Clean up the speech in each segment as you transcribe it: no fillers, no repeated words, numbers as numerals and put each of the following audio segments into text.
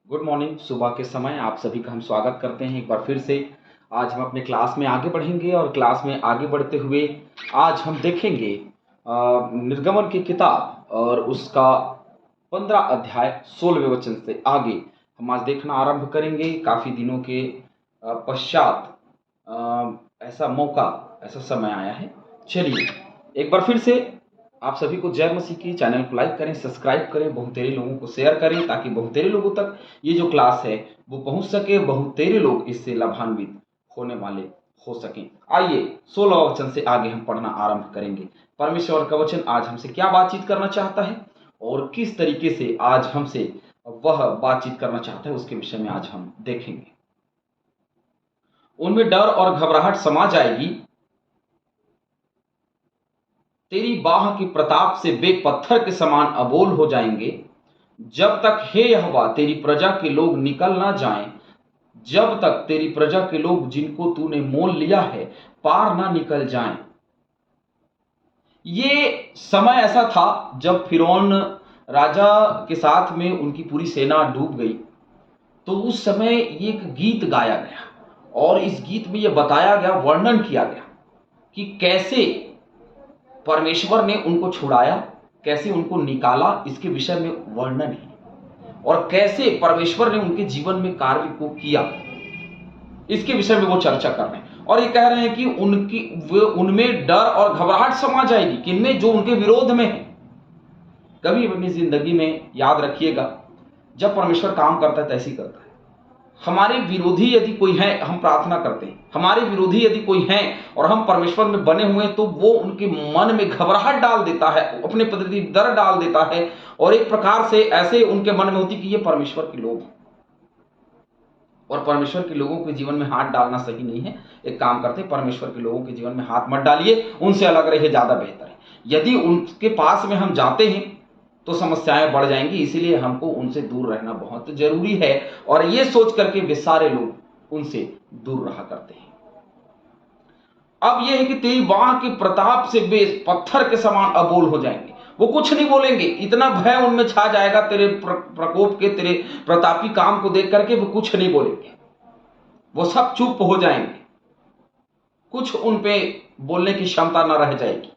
Good morning. सुबह के समय आप सभी का हम स्वागत करते हैं एक बार फिर से। आज हम अपने क्लास में आगे बढ़ेंगे और क्लास में आगे बढ़ते हुए आज हम देखेंगे निर्गमन की किताब और उसका 15 अध्याय 16वें वचन से आगे हम आज देखना आरंभ करेंगे। काफ़ी दिनों के पश्चात ऐसा मौका, ऐसा समय आया है। चलिए एक बार फिर से आप सभी को जय मसीह की। चैनल को लाइक करें, सब्सक्राइब करें, बहुतेरे लोगों को शेयर करें ताकि बहुतेरे लोगों तक ये जो क्लास है वो पहुंच सके, बहुतेरे लोग इससे लाभान्वित होने वाले हो सकें। आइए 16 वचन से आगे हम पढ़ना आरंभ करेंगे। परमेश्वर का वचन आज हमसे क्या बातचीत करना चाहता है और किस तरीके से आज हमसे वह बातचीत करना चाहता है उसके विषय में आज हम देखेंगे। उनमें डर और घबराहट समा जाएगी, तेरी बाह की प्रताप से वे पत्थर के समान अबोल हो जाएंगे। जब तक हे यहोवा तेरी प्रजा के लोग निकल ना जाएं, जब तक तेरी प्रजा के लोग जिनको तूने मोल लिया है पार ना निकल जाएं। ये समय ऐसा था जब फिरौन राजा के साथ में उनकी पूरी सेना डूब गई। तो उस समय ये एक गीत गाया गया और इस गीत में यह बताया गया, वर्णन किया गया कि कैसे परमेश्वर ने उनको छुड़ाया, कैसे उनको निकाला, इसके विषय में वर्णन है। और कैसे परमेश्वर ने उनके जीवन में कार्य को किया, इसके विषय में वो चर्चा कर रहे हैं। और ये कह रहे हैं कि उनमें डर और घबराहट समा जाएगी। किनमें? जो उनके विरोध में है। कभी अपनी जिंदगी में याद रखिएगा, जब परमेश्वर काम करता है तैसे ही करता है। हमारे विरोधी यदि कोई है, हम प्रार्थना करते हैं, हमारे विरोधी यदि कोई है और हम परमेश्वर में बने हुए हैं, तो वो उनके मन में घबराहट डाल देता है, अपने प्रति डर डाल देता है और एक प्रकार से ऐसे उनके मन में होती कि ये परमेश्वर के लोग हैं। और परमेश्वर के लोगों के जीवन में हाथ डालना सही नहीं है। एक काम करते हैं, परमेश्वर के लोगों के जीवन में हाथ मत डालिए, उनसे अलग रहिए, ज्यादा बेहतर है। यदि उनके पास में हम जाते हैं तो समस्याएं बढ़ जाएंगी, इसीलिए हमको उनसे दूर रहना बहुत जरूरी है। और ये सोच करके वे सारे लोग उनसे दूर रहा करते हैं। अब यह है कि तेरी बाह के प्रताप से वे पत्थर के समान अबोल हो जाएंगे। वो कुछ नहीं बोलेंगे, इतना भय उनमें छा जाएगा तेरे प्रकोप के, तेरे प्रतापी काम को देख करके वो कुछ नहीं बोलेंगे, वो सब चुप हो जाएंगे। कुछ उन पे बोलने की क्षमता न रह जाएगी,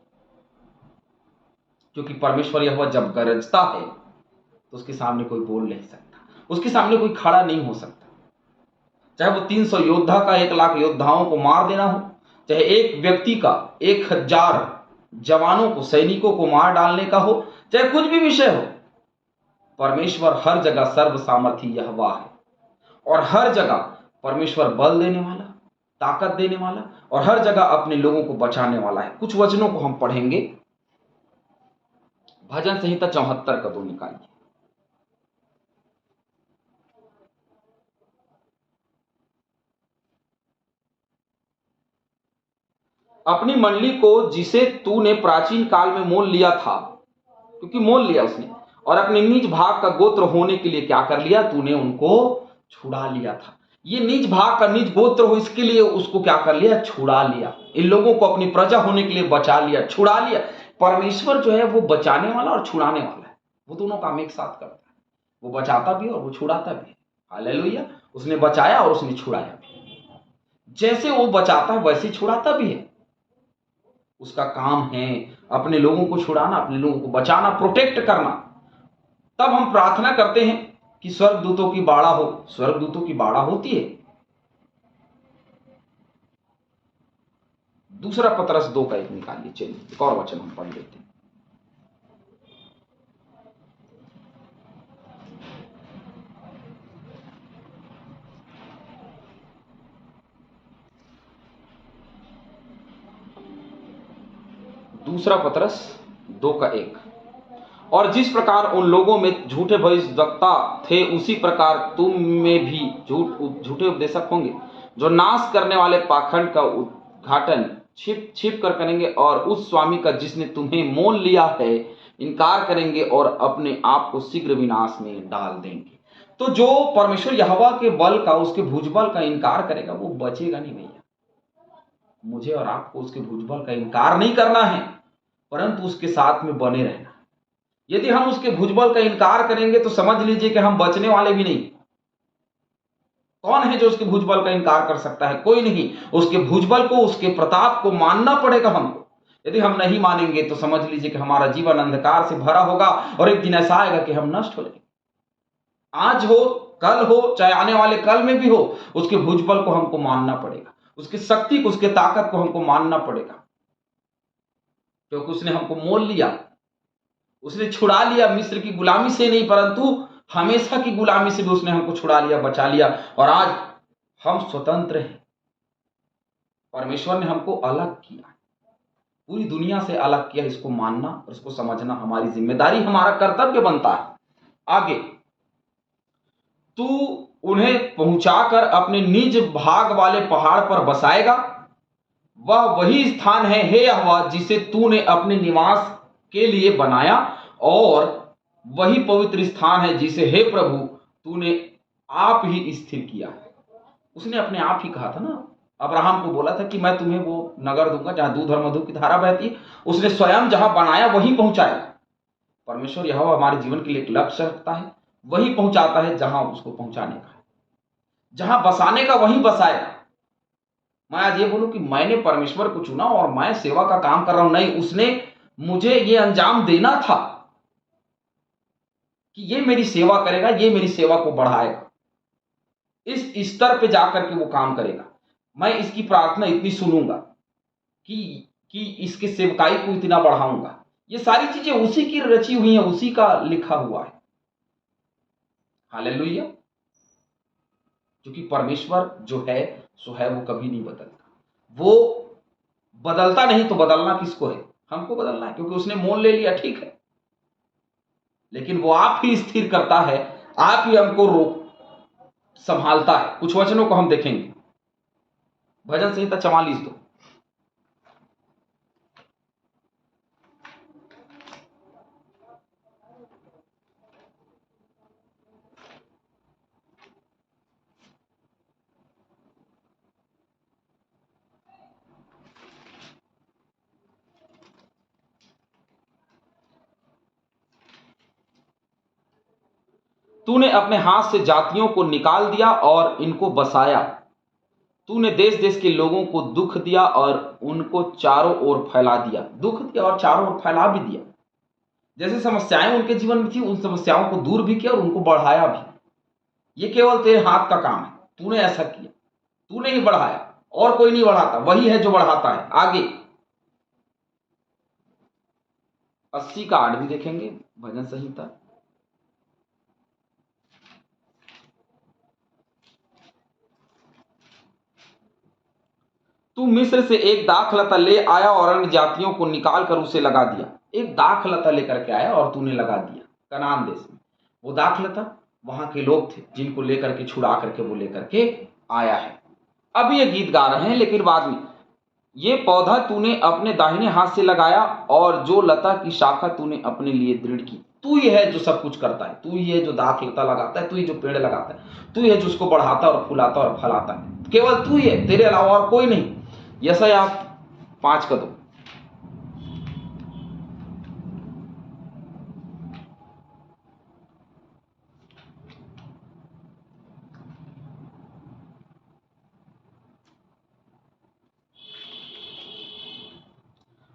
क्योंकि परमेश्वर यहोवा जब गरजता है तो उसके सामने कोई बोल नहीं सकता, उसके सामने कोई खड़ा नहीं हो सकता। चाहे वो 300 योद्धा का 1,00,000 योद्धाओं को मार देना हो, चाहे एक व्यक्ति का 1,000 जवानों को, सैनिकों को मार डालने का हो, चाहे कुछ भी विषय हो, परमेश्वर हर जगह सर्व सामर्थी यहोवा है। और हर जगह परमेश्वर बल देने वाला, ताकत देने वाला और हर जगह अपने लोगों को बचाने वाला है। कुछ वचनों को हम पढ़ेंगे। भजन संहिता 74 का 2 निकालिए। अपनी मंडली को जिसे तूने प्राचीन काल में मोल लिया था, क्योंकि मोल लिया उसने, और अपने निज भाग का गोत्र होने के लिए क्या कर लिया? तूने उनको छुड़ा लिया था। ये निज भाग का निज गोत्र हो, इसके लिए उसको क्या कर लिया? छुड़ा लिया। इन लोगों को अपनी प्रजा होने के लिए बचा लिया, छुड़ा लिया। परमेश्वर जो है वो बचाने वाला और छुड़ाने वाला है, वो दोनों काम एक साथ करता है। वो बचाता भी और वो छुड़ाता भी। हालेलुया। उसने बचाया और उसने छुड़ाया भी। जैसे वो बचाता है वैसे छुड़ाता भी है। उसका काम है अपने लोगों को छुड़ाना, अपने लोगों को बचाना, प्रोटेक्ट करना। तब हम प्रार्थना करते हैं कि स्वर्गदूतों की बाड़ा हो। स्वर्गदूतों की बाड़ा होती है। दूसरा पतरस 2 का 1 निकालिए। चलिए एक और वचन हम पढ़ लेते हैं। दूसरा पतरस 2 का 1। और जिस प्रकार उन लोगों में झूठे भविष्यवक्ता थे, उसी प्रकार तुम में भी झूठे उपदेशक होंगे, जो नाश करने वाले पाखंड का उद्घाटन छिप छिप कर करेंगे और उस स्वामी का जिसने तुम्हें मोल लिया है इनकार करेंगे और अपने आप को शीघ्र विनाश में डाल देंगे। तो जो परमेश्वर यहोवा के बल का, उसके भुजबल का इनकार करेगा वो बचेगा नहीं भैया। मुझे और आपको उसके भुजबल का इनकार नहीं करना है, परंतु उसके साथ में बने रहना। यदि हम उसके भुजबल का इनकार करेंगे तो समझ लीजिए कि हम बचने वाले भी नहीं। कौन है जो उसके भुजबल का इनकार कर सकता है? कोई नहीं। उसके भुजबल को, उसके प्रताप को मानना पड़ेगा हमको। यदि हम नहीं मानेंगे तो समझ लीजिए कि हमारा जीवन अंधकार से भरा होगा और एक दिन ऐसा आएगा कि हम नष्ट हो जाएंगे। आज हो, कल हो, चाहे आने वाले कल में भी हो, उसके भुजबल को हमको मानना पड़ेगा, उसकी शक्ति को, उसके ताकत को हमको मानना पड़ेगा, क्योंकि उसने हमको मोल लिया, उसने छुड़ा लिया मिस्र की गुलामी से नहीं, परंतु हमेशा की गुलामी से भी उसने हमको छुड़ा लिया, बचा लिया, और आज हम स्वतंत्र हैं। परमेश्वर ने हमको अलग किया, पूरी दुनिया से अलग किया। इसको मानना और इसको समझना हमारी जिम्मेदारी, हमारा कर्तव्य बनता है। आगे, तू उन्हें पहुंचाकर अपने निज भाग वाले पहाड़ पर बसाएगा। वह वही स्थान है, हे यहोवा, जिसे तूने अपने निवास के लिए बनाया, और वही पवित्र स्थान है जिसे, हे प्रभु, तूने आप ही स्थिर किया है। उसने अपने आप ही कहा था ना, अब्राहम को बोला था कि मैं तुम्हें वो नगर दूंगा जहां दूध और मधु की धारा बहती है। उसने स्वयं जहां बनाया वहीं पहुंचाया। परमेश्वर यहोवा हमारे जीवन के लिए एक लक्ष्य रखता है, वही पहुंचाता है जहां उसको पहुंचाने का है, जहां बसाने का वहीं बसाएगा। मैं आज ये बोलूं कि मैंने परमेश्वर को चुना और मैं सेवा का काम कर रहा हूं, नहीं, उसने मुझे ये अंजाम देना था कि ये मेरी सेवा करेगा, ये मेरी सेवा को बढ़ाएगा, इस स्तर पे जाकर के वो काम करेगा। मैं इसकी प्रार्थना इतनी सुनूंगा कि इसके सेवकाई को इतना बढ़ाऊंगा। ये सारी चीजें उसी की रची हुई हैं, उसी का लिखा हुआ है। हालेलुया। क्योंकि परमेश्वर जो है सो है, वो कभी नहीं बदलता। वो बदलता नहीं तो बदलना किसको है? हमको बदलना है, क्योंकि उसने मोल ले लिया, ठीक है, लेकिन वो आप ही स्थिर करता है, आप ही हमको रोक संभालता है। कुछ वचनों को हम देखेंगे। भजन संहिता 44 दो। तूने अपने हाथ से जातियों को निकाल दिया और इनको बसाया। तूने देश देश के लोगों को दुख दिया और उनको चारों ओर फैला दिया। दुख दिया और चारों ओर फैला भी दिया। जैसे समस्याएं उनके जीवन में थी, उन समस्याओं को दूर भी किया और उनको बढ़ाया भी। ये केवल तेरे हाथ का काम है, तूने ऐसा किया, तूने ही बढ़ाया, और कोई नहीं बढ़ाता, वही है जो बढ़ाता है। आगे 80 का 8 भी देखेंगे, भजन संहिता। तू मिस्र से एक दाखलता ले आया और अन्य जातियों को निकाल कर उसे लगा दिया। एक दाखलता लेकर के आया और तूने लगा दिया कनान देश में। वो दाखलता वहां के लोग थे जिनको लेकर के, छुड़ा करके वो लेकर के आया है। अब ये गीत गा रहे हैं, लेकिन बाद में, ये पौधा तूने अपने दाहिने हाथ से लगाया और जो लता की शाखा तूने अपने लिए दृढ़ की। तू ही है जो सब कुछ करता है, तू ही है जो दाखलता लगाता है, तू ही जो पेड़ लगाता है, तू ही है जो उसको बढ़ाता और फुलाता और फलाता है। केवल तू ही है, तेरे अलावा और कोई नहीं। यशायाह 5 का 2।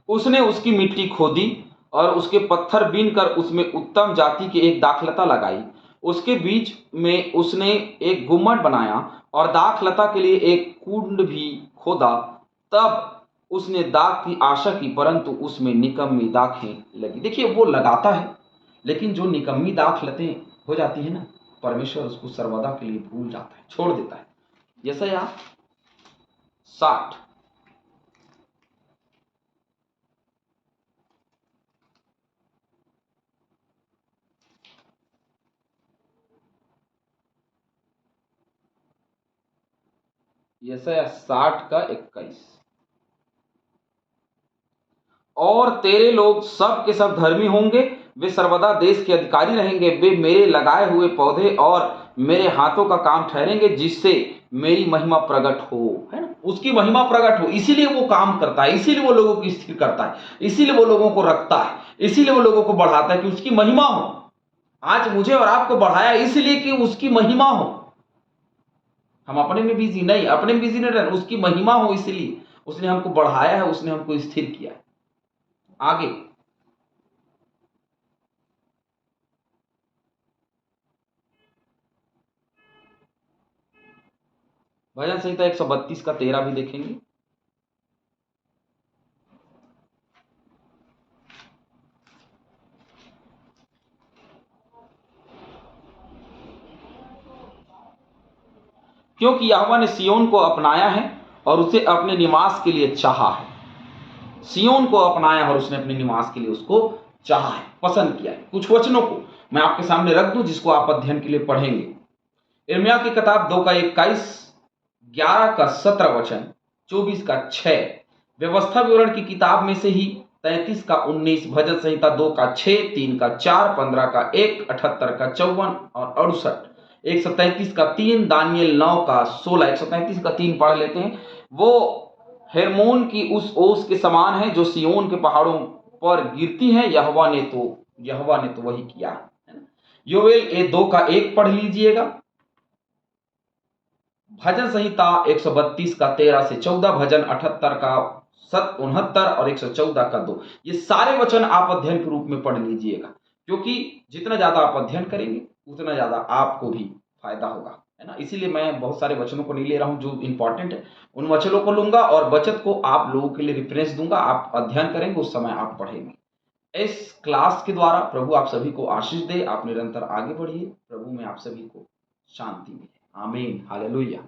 उसने उसकी मिट्टी खोदी और उसके पत्थर बीन कर उसमें उत्तम जाति की एक दाखलता लगाई। उसके बीच में उसने एक गुम्मट बनाया और दाखलता के लिए एक कुंड भी खोदा। तब उसने दाख की आशा की, परंतु उसमें निकम्मी दाखें लगी। देखिए, वो लगाता है, लेकिन जो निकम्मी दाखलतें हो जाती है ना, परमेश्वर उसको सर्वदा के लिए भूल जाता है, छोड़ देता है। यशायाह 60। यशायाह 60 का 21। और तेरे लोग सब के सब धर्मी होंगे, वे सर्वदा देश के अधिकारी रहेंगे। वे मेरे लगाए हुए पौधे और मेरे हाथों का काम ठहरेंगे, जिससे मेरी महिमा प्रकट हो, है ना, उसकी महिमा प्रकट हो। इसीलिए वो काम करता है, इसीलिए वो लोगों की स्थिर करता है, इसीलिए वो लोगों को रखता है, इसीलिए वो लोगों को बढ़ाता है कि उसकी महिमा हो। आज मुझे और आपको बढ़ाया इसलिए कि उसकी महिमा हो। हम अपने में बिजी नहीं, अपने में बिजी नहीं रहना, उसकी महिमा हो, इसलिए उसने हमको बढ़ाया है, उसने हमको स्थिर किया है। आगे भजन संहिता 132 का 13 भी देखेंगे। क्योंकि यहोवा ने सिय्योन को अपनाया है और उसे अपने निवास के लिए चाहा है। सिय्योन को अपनाया और उसने अपने निवास के लिए उसको चाहा है, पसंद किया है। कुछ वचनों को मैं आपके सामने रख दूं जिसको आप अध्ययन के लिए पढ़ेंगे। यिर्मयाह की किताब 2 का 21, 11 का 17 वचन, 24 का 6, व्यवस्था विवरण की किताब में से ही 33 का 19, भजन संहिता 2 का 6, 3 का 4, 15 का 1, 78 का 54 और 68, 133 का 3, दानियल 9 का 16, 133 का 3 पढ़ लेते हैं। वो हेर्मोन की उस ओस के समान है जो सिय्योन के पहाड़ों पर गिरती है, यहोवा ने तो वही किया है ना। योवेल 2 का 1 पढ़ लीजिएगा। भजन संहिता 132 का 13 से 14, भजन 78 का 69 और 114 का 2, ये सारे वचन आप अध्ययन के रूप में पढ़ लीजिएगा, क्योंकि जितना ज्यादा आप अध्ययन करेंगे उतना ज्यादा आपको भी फायदा होगा, है ना। इसीलिए मैं बहुत सारे वचनों को नहीं ले रहा हूं, जो इंपॉर्टेंट है उन वचनों को लूंगा और बचत को आप लोगों के लिए रेफरेंस दूंगा। आप अध्ययन करेंगे, उस समय आप पढ़ेंगे। इस क्लास के द्वारा प्रभु आप सभी को आशीष दे, आप निरंतर आगे बढ़िए, प्रभु में आप सभी को शांति मिले। आमीन, हालेलुया।